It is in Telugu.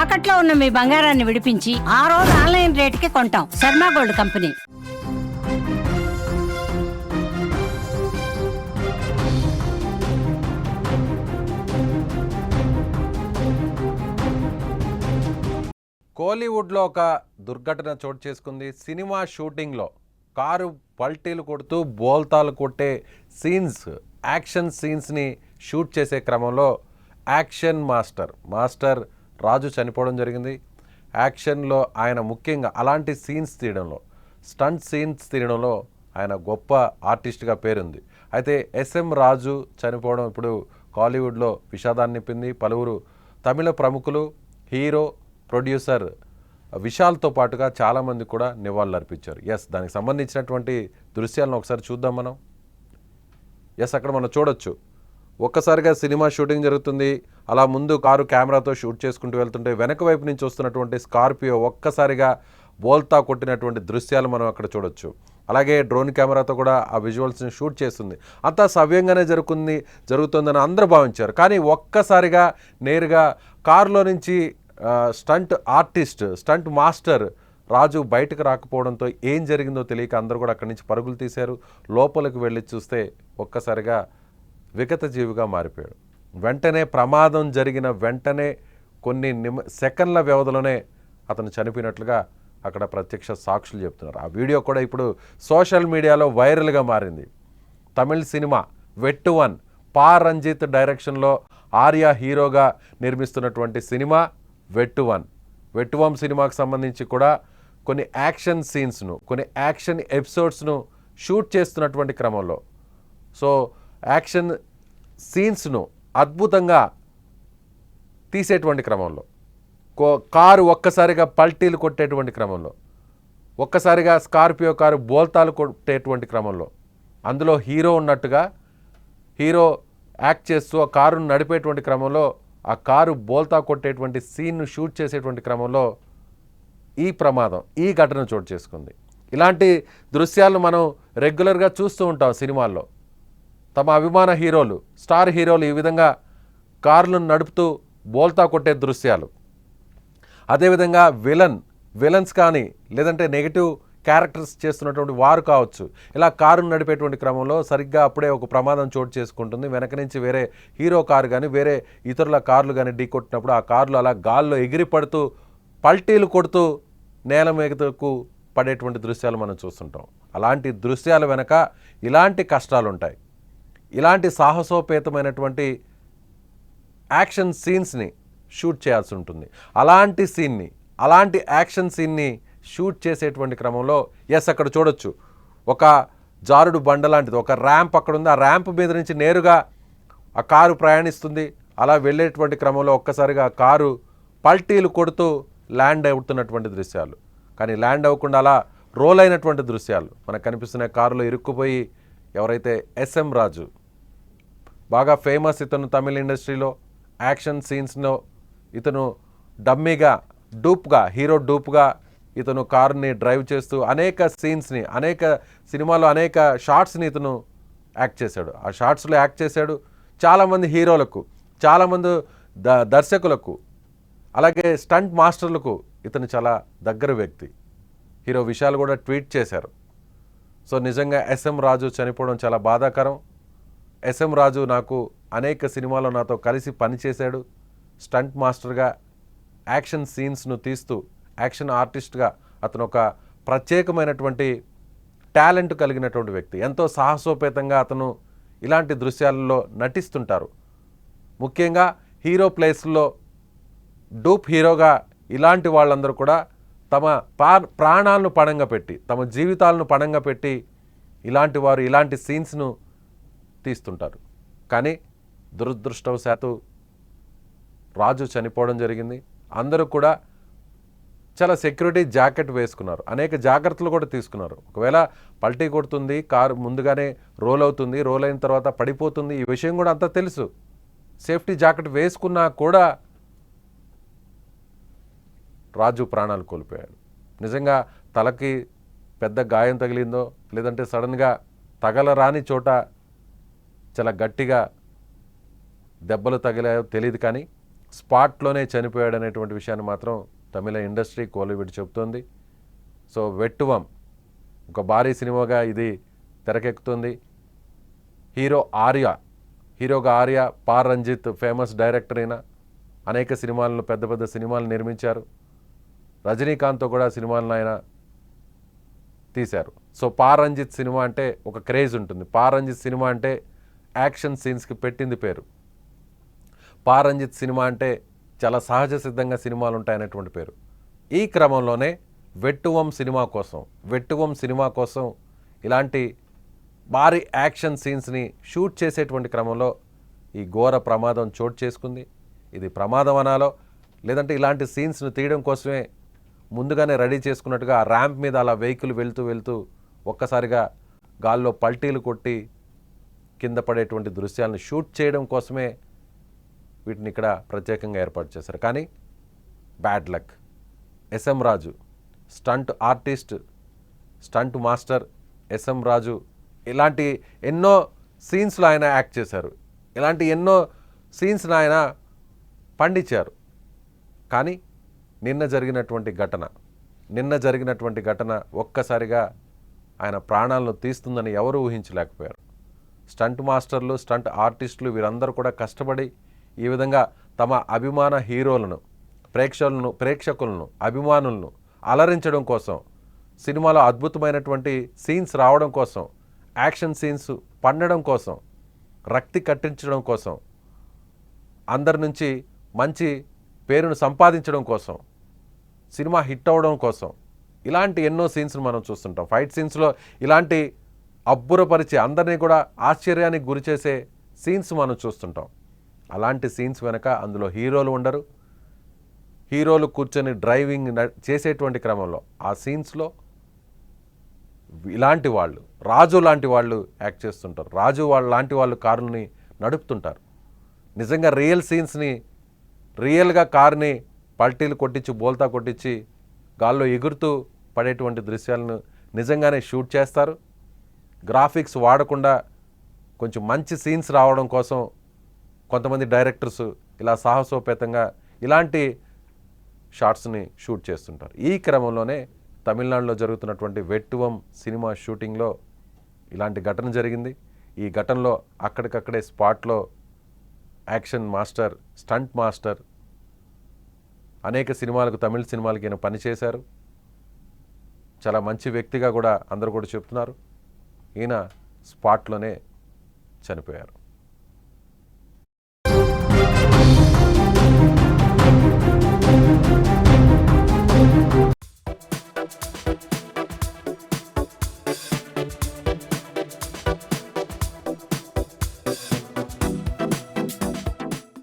తాకట్లో ఉన్న మీ బంగారాన్ని విడిపించి ఆ రోజు ఆన్లైన్ రేటుకి కొంటాం. Sharma gold company. కోలీవుడ్లో ఒక దుర్ఘటన చోటు చేసుకుంది. సినిమా షూటింగ్లో కారు పల్టీలు కొడుతూ బోల్తాలు కొట్టే సీన్స్, యాక్షన్ సీన్స్ని షూట్ చేసే క్రమంలో యాక్షన్ మాస్టర్ రాజు చనిపోవడం జరిగింది. యాక్షన్లో ఆయన ముఖ్యంగా అలాంటి సీన్స్ తీయడంలో, స్టంట్ సీన్స్ తీయడంలో ఆయన గొప్ప ఆర్టిస్ట్గా పేరుంది. అయితే ఎస్ఎం రాజు చనిపోవడం ఇప్పుడు కాలీవుడ్లో విషాదాన్ని నింపింది. పలువురు తమిళ ప్రముఖులు, హీరో, ప్రొడ్యూసర్ విశాల్తో పాటుగా చాలామంది కూడా నివాళులర్పించారు. దానికి సంబంధించినటువంటి దృశ్యాలను ఒకసారి చూద్దాం మనం. అక్కడ మనం చూడొచ్చు, ఒక్కసారిగా సినిమా షూటింగ్ జరుగుతుంది. అలా ముందు కారు కెమెరాతో షూట్ చేసుకుంటూ వెళ్తుంటే వెనక వైపు నుంచి వస్తున్నటువంటి స్కార్పియో ఒక్కసారిగా బోల్తా కొట్టినటువంటి దృశ్యాలు మనం అక్కడ చూడొచ్చు. అలాగే డ్రోన్ కెమెరాతో కూడా ఆ విజువల్స్ని షూట్ చేస్తుంది. అంతా సవ్యంగానే జరుగుతుందని అందరూ భావించారు. కానీ ఒక్కసారిగా నేరుగా కారులో నుంచి స్టంట్ మాస్టర్ రాజు బయటకు రాకపోవడంతో ఏం జరిగిందో తెలియక అందరూ కూడా అక్కడి నుంచి పరుగులు తీశారు. లోపలికి వెళ్ళి చూస్తే ఒక్కసారిగా విగత జీవిగా మారిపోయాడు. వెంటనే ప్రమాదం జరిగిన వెంటనే కొన్ని సెకండ్ల వ్యవధిలోనే అతను చనిపోయినట్లుగా అక్కడ ప్రత్యక్ష సాక్షులు చెప్తున్నారు. ఆ వీడియో కూడా ఇప్పుడు సోషల్ మీడియాలో వైరల్గా మారింది. తమిళ్ సినిమా వెట్టువన్, పా రంజిత్ డైరెక్షన్లో ఆర్య హీరోగా నిర్మిస్తున్నటువంటి సినిమా వెట్టువం సినిమాకు సంబంధించి కూడా కొన్ని యాక్షన్ సీన్స్ను, కొన్ని యాక్షన్ ఎపిసోడ్స్ను షూట్ చేస్తున్నటువంటి క్రమంలో, యాక్షన్ సీన్స్ను అద్భుతంగా తీసేటువంటి క్రమంలో, కారు ఒక్కసారిగా పల్టీలు కొట్టేటువంటి క్రమంలో, ఒక్కసారిగా స్కార్పియో కారు బోల్తాలు కొట్టేటువంటి క్రమంలో, అందులో హీరో ఉన్నట్టుగా హీరో యాక్ట్ చేస్తూ ఆ కారును నడిపేటువంటి క్రమంలో ఆ కారు బోల్తా కొట్టేటువంటి సీన్ను షూట్ చేసేటువంటి క్రమంలో ఈ ఘటన చోటు చేసుకుంది. ఇలాంటి దృశ్యాలను మనం రెగ్యులర్గా చూస్తూ ఉంటాం సినిమాల్లో. తమ అభిమాన హీరోలు, స్టార్ హీరోలు ఈ విధంగా కార్లను నడుపుతూ బోల్తా కొట్టే దృశ్యాలు. అదేవిధంగా విలన్స్ కానీ లేదంటే నెగిటివ్ క్యారెక్టర్స్ చేస్తున్నటువంటి వారు కావచ్చు, ఇలా కారును నడిపేటువంటి క్రమంలో సరిగ్గా అప్పుడే ఒక ప్రమాదం చోటు చేసుకుంటుంది. వెనక నుంచి వేరే హీరో కారు కానీ వేరే ఇతరుల కార్లు కానీ ఢీ కొట్టినప్పుడు ఆ కార్లు అలా గాల్లో ఎగిరి పడుతూ పల్టీలు కొడుతూ నేల మీదకు పడేటువంటి దృశ్యాలు మనం చూస్తుంటాం. అలాంటి దృశ్యాల వెనక ఇలాంటి కష్టాలు ఉంటాయి. ఇలాంటి సాహసోపేతమైనటువంటి యాక్షన్ సీన్స్ని షూట్ చేయాల్సి ఉంటుంది. అలాంటి యాక్షన్ సీన్ని షూట్ చేసేటువంటి క్రమంలో అక్కడ చూడొచ్చు, ఒక జారుడు బండ లాంటిది, ఒక ర్యాంప్ అక్కడ ఉంది. ఆ ర్యాంప్ మీద నుంచి నేరుగా ఆ కారు ప్రయాణిస్తుంది. అలా వెళ్ళేటువంటి క్రమంలో ఒక్కసారిగా కారు పల్టీలు కొడుతూ ల్యాండ్ అవుతున్నటువంటి దృశ్యాలు, కానీ ల్యాండ్ అవ్వకుండా అలా రోల్ అయినటువంటి దృశ్యాలు మనకు కనిపిస్తున్న కారులో ఇరుక్కుపోయి ఎవరైతే ఎస్ఎం రాజు, బాగా ఫేమస్ ఇతను తమిళ ఇండస్ట్రీలో యాక్షన్ సీన్స్లో ఇతను డమ్మీగా హీరో డూప్గా ఇతను కారుని డ్రైవ్ చేస్తూ అనేక సీన్స్ని, అనేక సినిమాలో అనేక షార్ట్స్ని ఇతను యాక్ట్ చేశాడు. ఆ షార్ట్స్లో యాక్ట్ చేశాడు. చాలామంది హీరోలకు, చాలామంది దర్శకులకు, అలాగే స్టంట్ మాస్టర్లకు ఇతను చాలా దగ్గర వ్యక్తి. హీరో విశాల్ కూడా ట్వీట్ చేశారు. నిజంగా ఎస్ఎం రాజు చనిపోవడం చాలా బాధాకరం. ఎస్ఎం రాజు నాకు అనేక సినిమాల్లో నాతో కలిసి పనిచేశాడు. స్టంట్ మాస్టర్గా యాక్షన్ సీన్స్ను తీస్తూ యాక్షన్ ఆర్టిస్ట్గా అతను ఒక ప్రత్యేకమైనటువంటి టాలెంట్ కలిగినటువంటి వ్యక్తి. ఎంతో సాహసోపేతంగా అతను ఇలాంటి దృశ్యాలలో నటిస్తుంటారు. ముఖ్యంగా హీరో ప్లేస్లో డూప్ హీరోగా ఇలాంటి వాళ్ళందరూ కూడా తమ ప్రాణాలను పణంగా పెట్టి, తమ జీవితాలను పణంగా పెట్టి ఇలాంటి వారు ఇలాంటి సీన్స్ను తీస్తుంటారు. కానీ దురదృష్టవశాత్తు రాజు చనిపోవడం జరిగింది. అందరూ కూడా చాలా సెక్యూరిటీ జాకెట్ వేసుకున్నారు, అనేక జాగ్రత్తలు కూడా తీసుకున్నారు. ఒకవేళ పల్టీ కొడుతుంది, కారు ముందుగానే రోల్ అవుతుంది, రోల్ అయిన తర్వాత పడిపోతుంది, ఈ విషయం కూడా అంతా తెలుసు. సేఫ్టీ జాకెట్ వేసుకున్నా కూడా రాజు ప్రాణాలు కోల్పోయాడు. నిజంగా తలకి పెద్ద గాయం తగిలిందో లేదంటే సడన్గా తగలరాని చోట చాలా గట్టిగా దెబ్బలు తగిలాయో తెలియదు, కానీ స్పాట్లోనే చనిపోయాడనేటువంటి విషయాన్ని మాత్రం తమిళ ఇండస్ట్రీ కోలీవుడ్ చెబుతోంది. సో వెట్టువం ఒక భారీ సినిమాగా ఇది తెరకెక్కుతుంది. హీరోగా ఆర్య, పా రంజిత్ ఫేమస్ డైరెక్టర్ అయిన అనేక సినిమాలను పెద్ద పెద్ద సినిమాలు నిర్మించారు. రజనీకాంత్తో కూడా సినిమాలను ఆయన తీశారు. సో పా రంజిత్ సినిమా అంటే ఒక క్రేజ్ ఉంటుంది. పా రంజిత్ సినిమా అంటే యాక్షన్ సీన్స్కి పెట్టింది పేరు. పా రంజిత్ సినిమా అంటే చాలా సహజ సిద్ధంగా సినిమాలు ఉంటాయనేటువంటి పేరు. ఈ క్రమంలోనే వెట్టువం సినిమా కోసం ఇలాంటి భారీ యాక్షన్ సీన్స్ని షూట్ చేసేటువంటి క్రమంలో ఈ ఘోర ప్రమాదం చోటు చేసుకుంది. ఇది ప్రమాదం అనాలో లేదంటే ఇలాంటి సీన్స్ను తీయడం కోసమే ముందుగానే రెడీ చేసుకున్నట్టుగా ఆ ర్యాంప్ మీద అలా వెహికల్ వెళ్తూ ఒక్కసారిగా గాల్లో పల్టీలు కొట్టి కింద పడేటువంటి దృశ్యాలను షూట్ చేయడం కోసమే వీటిని ఇక్కడ ప్రత్యేకంగా ఏర్పాటు చేశారు. కానీ bad luck. SM Raju stunt artist, stunt master SM Raju ఇలాంటి ఎన్నో సీన్స్లో ఆయన యాక్ట్ చేశారు. ఇలాంటి ఎన్నో సీన్స్ని ఆయన పండించారు. కానీ నిన్న జరిగినటువంటి ఘటన ఒక్కసారిగా ఆయన ప్రాణాలను తీస్తుందని ఎవరూ ఊహించలేకపోయారు. స్టంట్ మాస్టర్లు, స్టంట్ ఆర్టిస్టులు వీరందరూ కూడా కష్టపడి ఈ విధంగా తమ అభిమాన హీరోలను, ప్రేక్షకులను, అభిమానులను అలరించడం కోసం, సినిమాలో అద్భుతమైనటువంటి సీన్స్ రావడం కోసం, యాక్షన్ సీన్స్ పండడం కోసం, రక్తి కట్టించడం కోసం, అందరి నుంచి మంచి పేరును సంపాదించడం కోసం, సినిమా హిట్ అవ్వడం కోసం ఇలాంటి ఎన్నో సీన్స్ను మనం చూస్తుంటాం. ఫైట్ సీన్స్లో ఇలాంటి అబ్బురపరిచి అందరినీ కూడా ఆశ్చర్యానికి గురిచేసే సీన్స్ మనం చూస్తుంటాం. అలాంటి సీన్స్ వెనక అందులో హీరోలు ఉండరు. హీరోలు కూర్చొని డ్రైవింగ్ చేసేటువంటి క్రమంలో ఆ సీన్స్లో ఇలాంటి వాళ్ళు, రాజు లాంటి వాళ్ళు యాక్ట్ చేస్తుంటారు. రాజు లాంటి వాళ్ళు కారుని నడుపుతుంటారు. నిజంగా రియల్గా కారుని పల్టీలు కొట్టించి, బోల్తా కొట్టించి గాల్లో ఎగురుతూ పడేటువంటి దృశ్యాలను నిజంగానే షూట్ చేస్తారు. గ్రాఫిక్స్ వాడకుండా కొంచెం మంచి సీన్స్ రావడం కోసం కొంతమంది డైరెక్టర్స్ ఇలా సాహసోపేతంగా ఇలాంటి షాట్స్ని షూట్ చేస్తుంటారు. ఈ క్రమంలోనే తమిళనాడులో జరుగుతున్నటువంటి వెట్టువం సినిమా షూటింగ్లో ఇలాంటి ఘటన జరిగింది. ఈ ఘటనలో అక్కడికక్కడే స్పాట్లో యాక్షన్ మాస్టర్, స్టంట్ మాస్టర్, అనేక సినిమాలకు, తమిళ సినిమాలకి ఈయన పనిచేశారు. చాలా మంచి వ్యక్తిగా కూడా అందరూ కూడా చెప్తున్నారు. ఈయన స్పాట్లోనే చనిపోయారు.